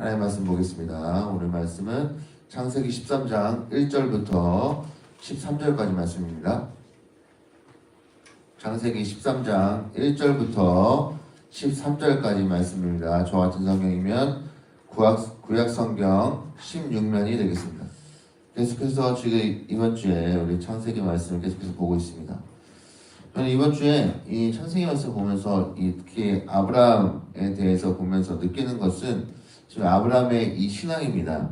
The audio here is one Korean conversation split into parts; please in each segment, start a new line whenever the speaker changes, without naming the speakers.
하나님의 말씀 보겠습니다. 오늘 말씀은 창세기 13장 1절부터 13절까지 말씀입니다. 창세기 13장 1절부터 13절까지 말씀입니다. 저 같은 성경이면 구약 성경 16면이 되겠습니다. 계속해서 지금 이번 주에 우리 창세기 말씀을 계속해서 보고 있습니다. 저는 이번 주에 이 창세기 말씀 보면서 특히 아브라함에 대해서 보면서 느끼는 것은 지금 아브라함의 이 신앙입니다.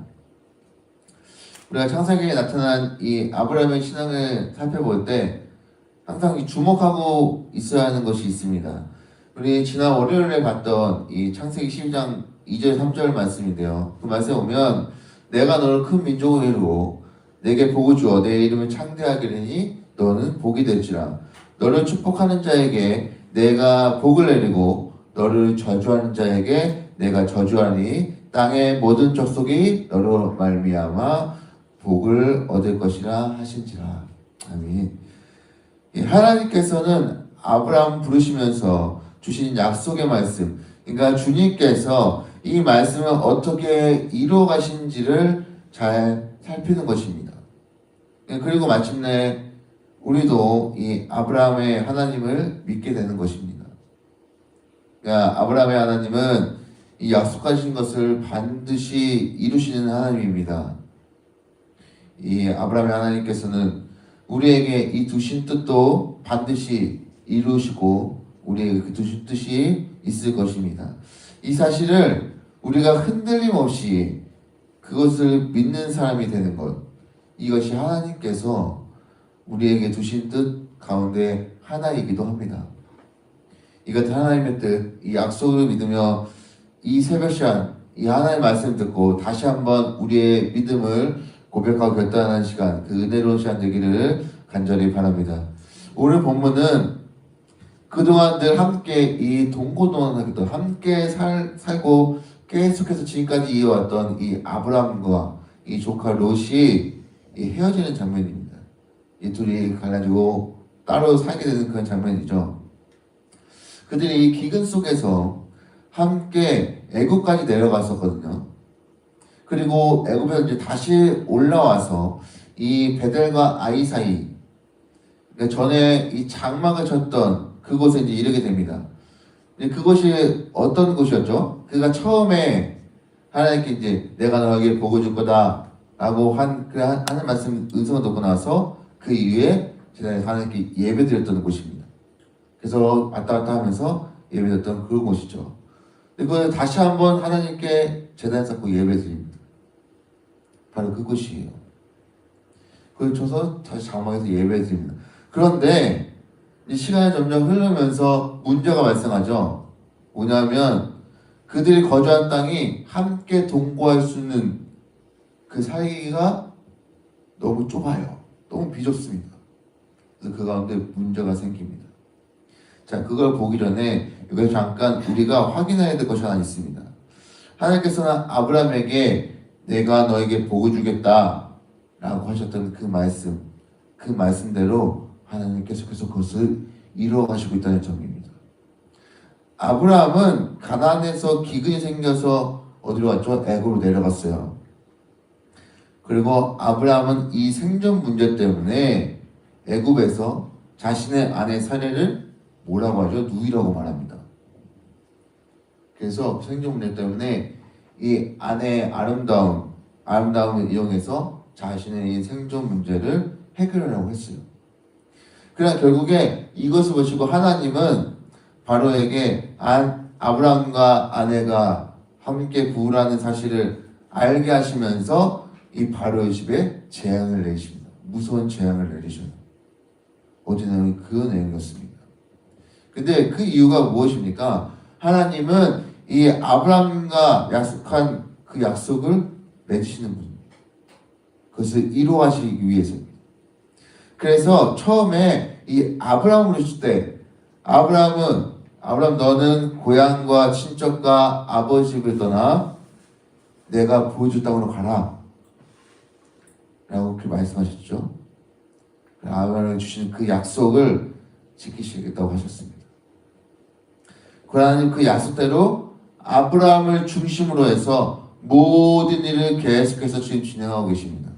우리가 창세기에 나타난 이 아브라함의 신앙을 살펴볼 때 항상 주목하고 있어야 하는 것이 있습니다. 우리 지난 월요일에 봤던 이 창세기 12장 2절 3절 말씀인데요. 그 말씀에 보면 내가 너를 큰 민족으로 이루고 내게 복을 주어 내 이름을 창대하게 하리니 너는 복이 될지라. 너를 축복하는 자에게 내가 복을 내리고 너를 저주하는 자에게 내가 저주하니 땅의 모든 족속이 너로 말미암아 복을 얻을 것이라 하신지라. 아멘. 하나님께서는 아브라함 부르시면서 주신 약속의 말씀, 그러니까 주님께서 이 말씀을 어떻게 이루어 가신지를 잘 살피는 것입니다. 그리고 마침내 우리도 이 아브라함의 하나님을 믿게 되는 것입니다. 그러니까 아브라함의 하나님은 이 약속하신 것을 반드시 이루시는 하나님입니다. 이 아브라함의 하나님께서는 우리에게 이 두신 뜻도 반드시 이루시고 우리에게 그 두신 뜻이 있을 것입니다. 이 사실을 우리가 흔들림 없이 그것을 믿는 사람이 되는 것, 이것이 하나님께서 우리에게 두신 뜻 가운데 하나이기도 합니다. 이 같은 하나님의 뜻, 이 약속을 믿으며 이 새벽 시간, 이 하나님의 말씀 듣고 다시 한번 우리의 믿음을 고백하고 결단하는 시간, 그 은혜로운 시간 되기를 간절히 바랍니다. 오늘 본문은 그동안들 함께 이 동고동락하기도 함께 살고 계속해서 지금까지 이어왔던 이 아브라함과 이 조카 롯이 헤어지는 장면입니다. 이 둘이 갈라지고 따로 살게 되는 그런 장면이죠. 그들이 이 기근 속에서 함께 애굽까지 내려갔었거든요. 그리고 애굽에서 이제 다시 올라와서 이 베델과 아이 사이, 그러니까 전에 이 장막을 쳤던 그곳에 이제 이르게 됩니다. 그것이 어떤 곳이었죠? 그가 처음에 하나님께 이제 내가 너에게 복을 줄 거다라고 하는 말씀 음성을 듣고 나서 그 이후에 제단에서 하나님께 예배드렸던 곳입니다. 그래서 왔다 갔다 하면서 예배드렸던 그 곳이죠. 그리고 다시 한번 하나님께 제단 쌓고 예배드립니다. 바로 그곳이에요. 그걸 쳐서 다시 장막에서 예배드립니다. 그런데 이 시간이 점점 흐르면서 문제가 발생하죠. 뭐냐면 그들이 거주한 땅이 함께 동거할 수 있는 그 사이가 너무 좁아요. 너무 비좁습니다. 그래서 그 가운데 문제가 생깁니다. 자, 그걸 보기 전에 여기서 잠깐 우리가 확인해야 될 것이 하나 있습니다. 하나님께서는 아브라함에게 내가 너에게 복을 주겠다 라고 하셨던 그 말씀대로 하나님 계속해서 그것을 이루어 가시고 있다는 점입니다. 아브라함은 가나안에서 기근이 생겨서 어디로 갔죠? 애굽으로 내려갔어요. 그리고 아브라함은 이 생존 문제 때문에 애굽에서 자신의 아내 사례를 뭐라고 하죠? 누이라고 말합니다. 그래서 생존 문제 때문에 이 아내의 아름다움을 이용해서 자신의 이 생존 문제를 해결하려고 했어요. 그러나 결국에 이것을 보시고 하나님은 바로에게 아브라함과 아내가 함께 부부라는 사실을 알게 하시면서 이 바로의 집에 재앙을 내리십니다. 무서운 재앙을 내리셔요. 어제 내용이 그 내용이었습니다. 근데 그 이유가 무엇입니까? 하나님은 이 아브라함과 약속한 그 약속을 맺으시는 분입니다. 그것을 이루어하시기 위해서입니다. 그래서 처음에 이 아브라함을 부르실 때 아브라함 너는 고향과 친척과 아버지 집을 떠나 내가 보여줄 땅으로 가라 라고 그렇게 말씀하셨죠. 아브라함에게 주신 그 약속을 지키시겠다고 하셨습니다. 하나님 그 약속대로 아브라함을 중심으로 해서 모든 일을 계속해서 지금 진행하고 계십니다.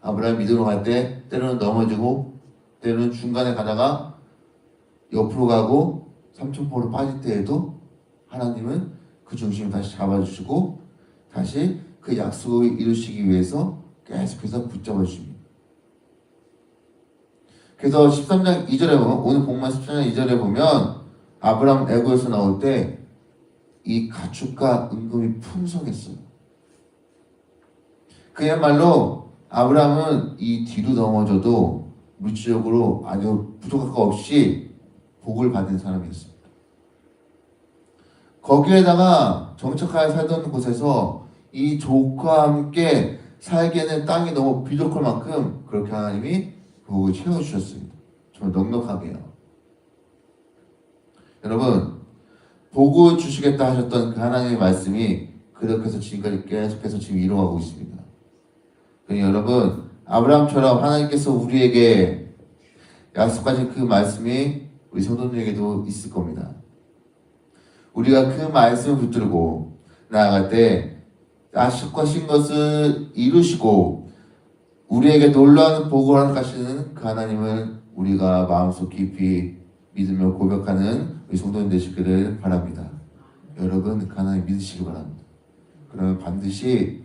아브라함 믿음으로 갈 때 때로는 넘어지고 때로는 중간에 가다가 옆으로 가고 삼천포로 빠질 때에도 하나님은 그 중심을 다시 잡아주시고 다시 그 약속을 이루시기 위해서 계속해서 붙잡아 주십니다. 그래서 13장 2절에 보면 오늘 본문 13장 2절에 보면 아브라함 애고에서 나올 때 이 가축과 은금이 풍성했어요. 그야말로 아브라함은 이 뒤로 넘어져도 물질적으로 아주 부족할 거 없이 복을 받은 사람이었습니다. 거기에다가 정착하여 살던 곳에서 이 족과 함께 살기에는 땅이 너무 부족할 만큼 그렇게 하나님이 복을 채워주셨습니다. 정말 넉넉하게요. 여러분, 복을 주시겠다 하셨던 그 하나님의 말씀이 그렇게 해서 지금까지 계속해서 지금 이루어가고 있습니다. 그러니 여러분, 아브라함처럼 하나님께서 우리에게 약속하신 그 말씀이 우리 성도들에게도 있을 겁니다. 우리가 그 말씀을 붙들고 나아갈 때 약속하신 것을 이루시고 우리에게 놀라운 복을 허락하시는 그 하나님을 우리가 마음속 깊이 믿으며 고백하는 우리 성도님 되시기를 바랍니다. 여러분 그 하나님 믿으시기 바랍니다. 그러면 반드시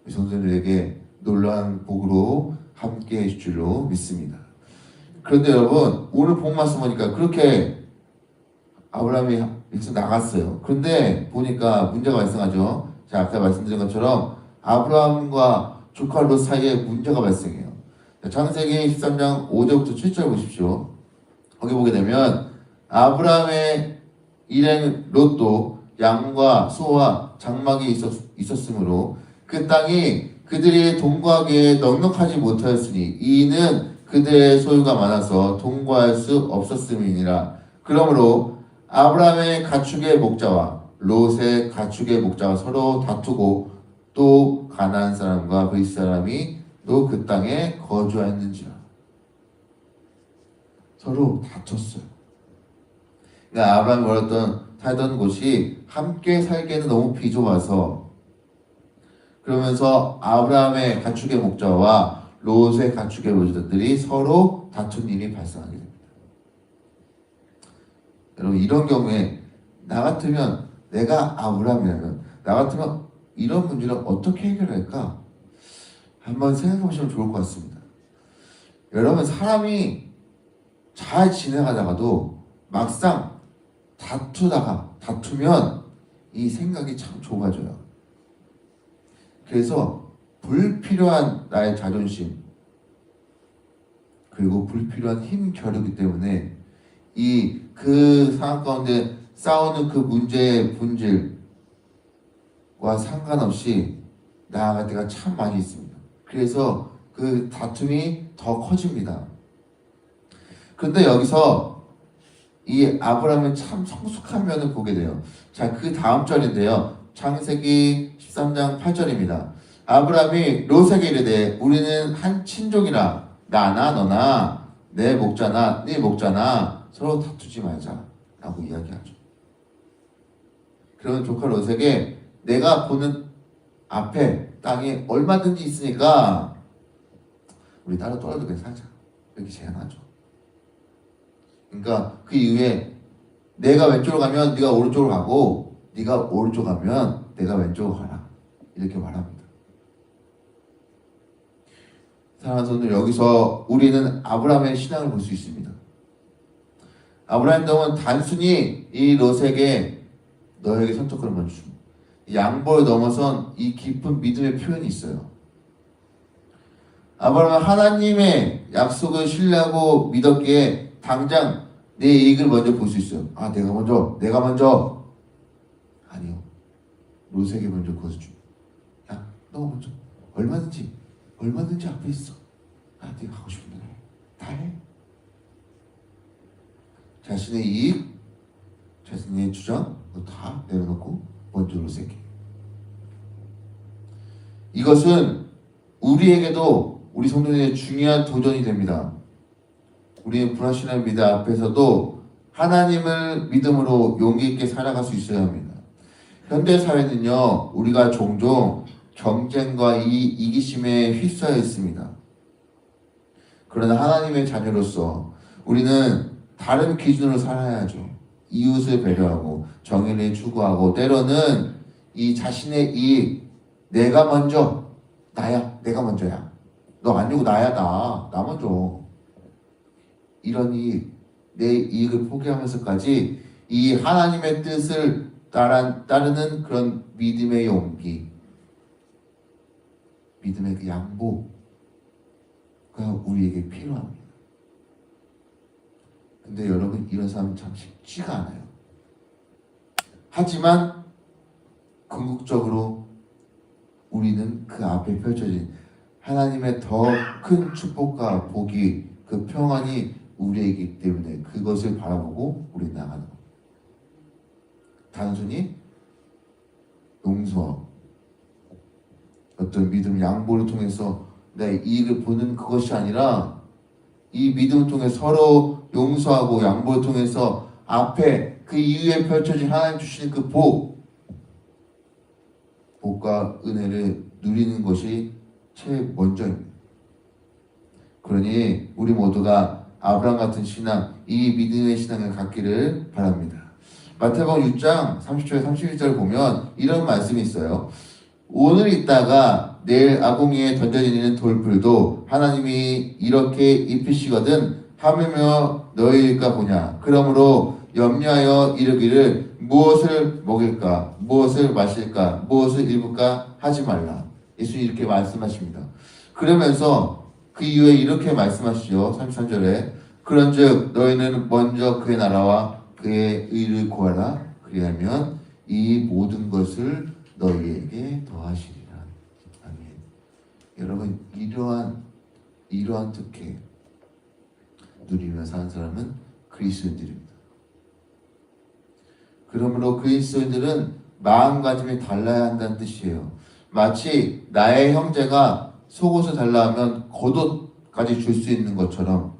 우리 성도님들에게 놀라운 복으로 함께 해줄 줄로 믿습니다. 그런데 여러분 오늘 복 말씀 보니까 그렇게 아브라함이 여기서 나갔어요. 그런데 보니까 문제가 발생하죠. 제가 아까 말씀드린 것처럼 아브라함과 조카 롯 사이에 문제가 발생해요. 창세기 13장 5절부터 7절 보십시오. 거기 보게 되면 아브라함의 일행 롯도 양과 소와 장막이 있었으므로 그 땅이 그들이 동거하기에 넉넉하지 못하였으니 이는 그들의 소유가 많아서 동거할 수 없었음이니라. 그러므로 아브라함의 가축의 목자와 롯의 가축의 목자가 서로 다투고 또 가나안 사람과 브리스 사람이 또 그 땅에 거주하였는지라. 서로 다퉜어요. 그러니까 아브라함이 살던 곳이 함께 살기에는 너무 비좁아서 그러면서 아브라함의 가축의 목자와 롯의 가축의 목자들이 서로 다툰 일이 발생하게 됩니다. 여러분 이런 경우에 나 같으면 내가 아브라함이라면 나 같으면 이런 문제를 어떻게 해결할까? 한번 생각해 보시면 좋을 것 같습니다. 여러분 사람이 잘 지내가다가도 막상 다투면 이 생각이 참 좁아져요. 그래서 불필요한 나의 자존심 그리고 불필요한 힘 겨루기 때문에 그 상황 가운데 싸우는 그 문제의 본질과 상관없이 나아갈 때가 참 많이 있습니다. 그래서 그 다툼이 더 커집니다. 그런데 여기서 이 아브라함은 참 성숙한 면을 보게 돼요. 자, 그 다음 절인데요. 창세기 13장 8절입니다. 아브라함이 롯에게 이르되 우리는 한 친족이라 나나 너나 내 목자나 네 목자나 서로 다투지 말자 라고 이야기하죠. 그러면 조카 롯에게 내가 보는 앞에 땅에 얼마든지 있으니까 우리 따로 떨어져 그냥 살자 이렇게 제안하죠. 그러니까 그 이후에 내가 왼쪽으로 가면 네가 오른쪽으로 가고 네가 오른쪽으로 가면 내가 왼쪽으로 가라 이렇게 말합니다. 사랑하는 성도들 여기서 우리는 아브라함의 신앙을 볼 수 있습니다. 아브라함 동은 단순히 이 롯에게 너에게 선택권을 먼저 줍니다. 양보를 넘어선 이 깊은 믿음의 표현이 있어요. 아브라함은 하나님의 약속을 신뢰하고 믿었기에 당장 내 이익을 먼저 볼 수 있어요. 아 내가 먼저 아니요. 롯에게 먼저 그것을 줍니다. 야 너 먼저 얼마든지 앞에 있어. 네가 하고 싶은 대로 해. 다 해. 자신의 이익, 자신의 주장 다 내려놓고 먼저 롯에게. 이것은 우리에게도 우리 성도들의 중요한 도전이 됩니다. 우리는 불확실한 미래 앞에서도 하나님을 믿음으로 용기 있게 살아갈 수 있어야 합니다. 현대 사회는요, 우리가 종종 경쟁과 이기심에 휩싸여 있습니다. 그러나 하나님의 자녀로서 우리는 다른 기준으로 살아야죠. 이웃을 배려하고 정의를 추구하고 때로는 이 자신의 이익, 내가 먼저, 나야, 내가 먼저야. 너 아니고 나야, 나 먼저. 이런 이익, 내 이익을 포기하면서까지 이 하나님의 뜻을 따르는 그런 믿음의 용기, 믿음의 그 양보가 우리에게 필요합니다. 근데 여러분, 이런 사람 참 쉽지가 않아요. 하지만 궁극적으로 우리는 그 앞에 펼쳐진 하나님의 더 큰 축복과 복이, 그 평안이 우리이기 때문에 그것을 바라보고 우리 나가는 겁니다. 단순히 용서, 어떤 믿음 양보를 통해서 내 이익을 보는 그것이 아니라 이 믿음을 통해 서로 용서하고 양보를 통해서 앞에 그 이후에 펼쳐진 하나님 주시는 그 복과 은혜를 누리는 것이 최먼저입니다. 그러니 우리 모두가 아브라함 같은 신앙, 이 믿음의 신앙을 갖기를 바랍니다. 마태복음 6장 30절에 31절을 보면 이런 말씀이 있어요. 오늘 있다가 내일 아궁이에 던져지는 돌풀도 하나님이 이렇게 입히시거든 하물며 너희일까 보냐. 그러므로 염려하여 이르기를 무엇을 먹일까, 무엇을 마실까, 무엇을 입을까 하지 말라. 예수님이 이렇게 말씀하십니다. 그러면서 그 이후에 이렇게 말씀하시죠. 33절에 그런즉 너희는 먼저 그의 나라와 그의 의를 구하라. 그리하면 이 모든 것을 너희에게 더하시리라. 아멘. 여러분, 이러한 특혜 누리며 사는 사람은 그리스도인들입니다. 그러므로 그리스도인들은 마음가짐이 달라야 한다는 뜻이에요. 마치 나의 형제가 속옷을 달라 하면 겉옷까지 줄 수 있는 것처럼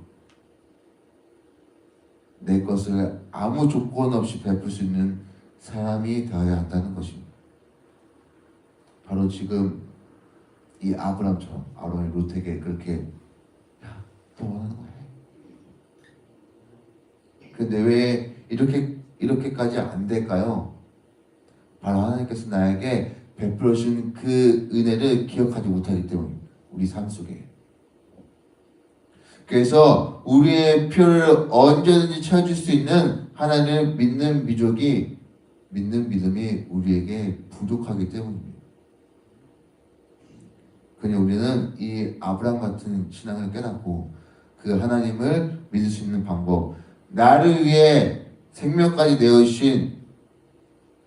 내 것을 아무 조건 없이 베풀 수 있는 사람이 되어야 한다는 것입니다. 바로 지금 이 아브람처럼 아브람이 롯에게 그렇게 야, 너 원하는 거 해. 근데 왜 이렇게까지 안 될까요? 바로 하나님께서 나에게 베풀어 주신 그 은혜를 기억하지 못하기 때문입니다. 우리 삶 속에. 그래서 우리의 필요를 언제든지 채워줄 수 있는 하나님을 믿는 민족이, 믿는 믿음이 우리에게 부족하기 때문입니다. 그러니 우리는 이 아브라함 같은 신앙을 깨닫고 그 하나님을 믿을 수 있는 방법, 나를 위해 생명까지 내어주신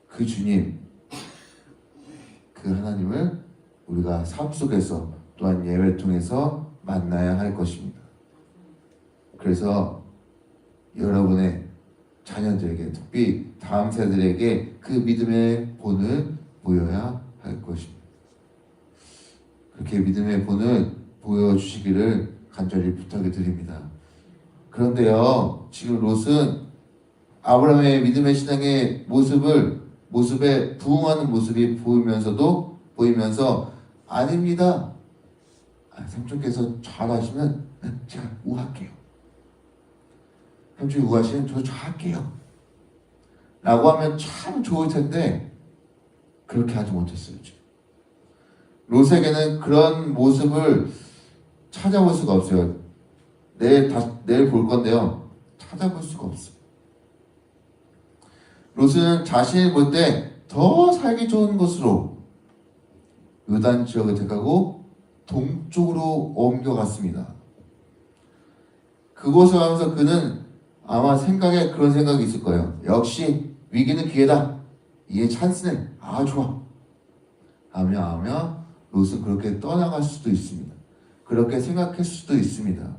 그 주님, 그 하나님을 우리가 삶 속에서 또한 예배를 통해서 만나야 할 것입니다. 그래서 여러분의 자녀들에게, 특히 다음 세대들에게 그 믿음의 본을 보여야 할 것입니다. 그렇게 믿음의 본을 보여주시기를 간절히 부탁을 드립니다. 그런데요, 지금 롯은 아브라함의 믿음의 신앙의 모습에 부응하는 모습이 보이면서 아닙니다. 삼촌께서 잘하시면 제가 우할게요. 삼촌이 우하시면 저 할게요. 라고 하면 참 좋을 텐데 그렇게 하지 못했어요. 롯에게는 그런 모습을 찾아볼 수가 없어요. 내일 볼 건데요. 찾아볼 수가 없어요. 롯은 자신이 볼 때 더 살기 좋은 곳으로 요단 지역을 택하고 동쪽으로 옮겨갔습니다. 그곳을 가면서 그는 아마 생각에 그런 생각이 있을 거예요. 역시 위기는 기회다. 이게 찬스네. 아, 좋아. 하며 롯은 그렇게 떠나갈 수도 있습니다. 그렇게 생각할 수도 있습니다.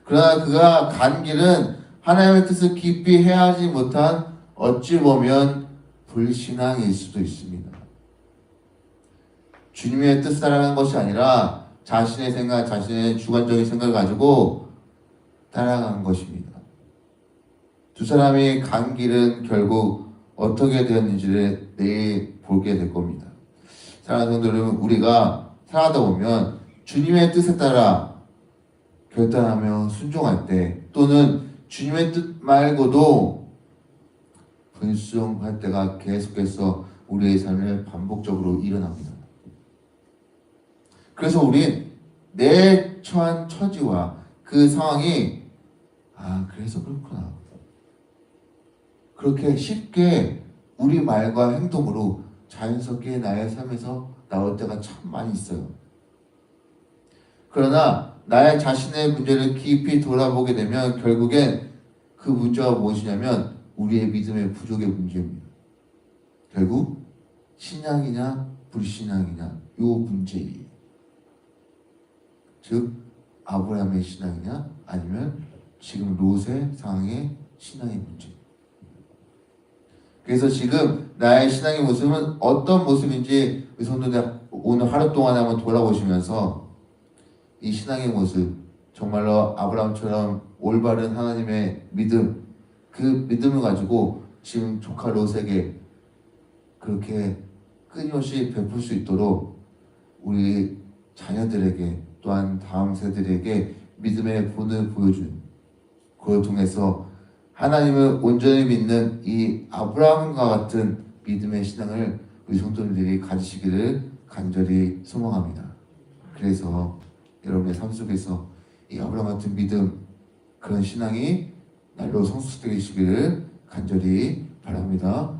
그러나 그가 간 길은 하나님의 뜻을 깊이 헤아리지 못한 어찌 보면 불신앙일 수도 있습니다. 주님의 뜻을 따라가는 것이 아니라 자신의 생각, 자신의 주관적인 생각을 가지고 따라간 것입니다. 두 사람이 간 길은 결국 어떻게 되었는지를 내일 보게 될 겁니다. 사랑하는 성도 여러분, 우리가 살아가다 보면 주님의 뜻에 따라 결단하며 순종할 때, 또는 주님의 뜻 말고도 불순종할 때가 계속해서 우리의 삶에 반복적으로 일어납니다. 그래서 우린 내 처한 처지와 그 상황이 그래서 그렇구나, 그렇게 쉽게 우리 말과 행동으로 자연스럽게 나의 삶에서 나올 때가 참 많이 있어요. 그러나 나의 자신의 문제를 깊이 돌아보게 되면 결국엔 그 문제가 무엇이냐면 우리의 믿음의 부족의 문제입니다. 결국 신앙이냐 불신앙이냐 요 문제예요. 즉 아브라함의 신앙이냐 아니면 지금 롯의 상황의 신앙의 문제. 그래서 지금 나의 신앙의 모습은 어떤 모습인지 우리 성도들 오늘 하루 동안 한번 돌아보시면서 이 신앙의 모습, 정말로 아브라함처럼 올바른 하나님의 믿음, 그 믿음을 가지고 지금 조카 롯에게 그렇게 끊임없이 베풀 수 있도록 우리 자녀들에게 또한 다음 세대들에게 믿음의 본을 보여준, 그걸 통해서 하나님을 온전히 믿는 이 아브라함과 같은 믿음의 신앙을 우리 성도들이 가지시기를 간절히 소망합니다. 그래서 여러분의 삶 속에서 이 아브라함 같은 믿음, 그런 신앙이 날로 성숙되시기를 간절히 바랍니다.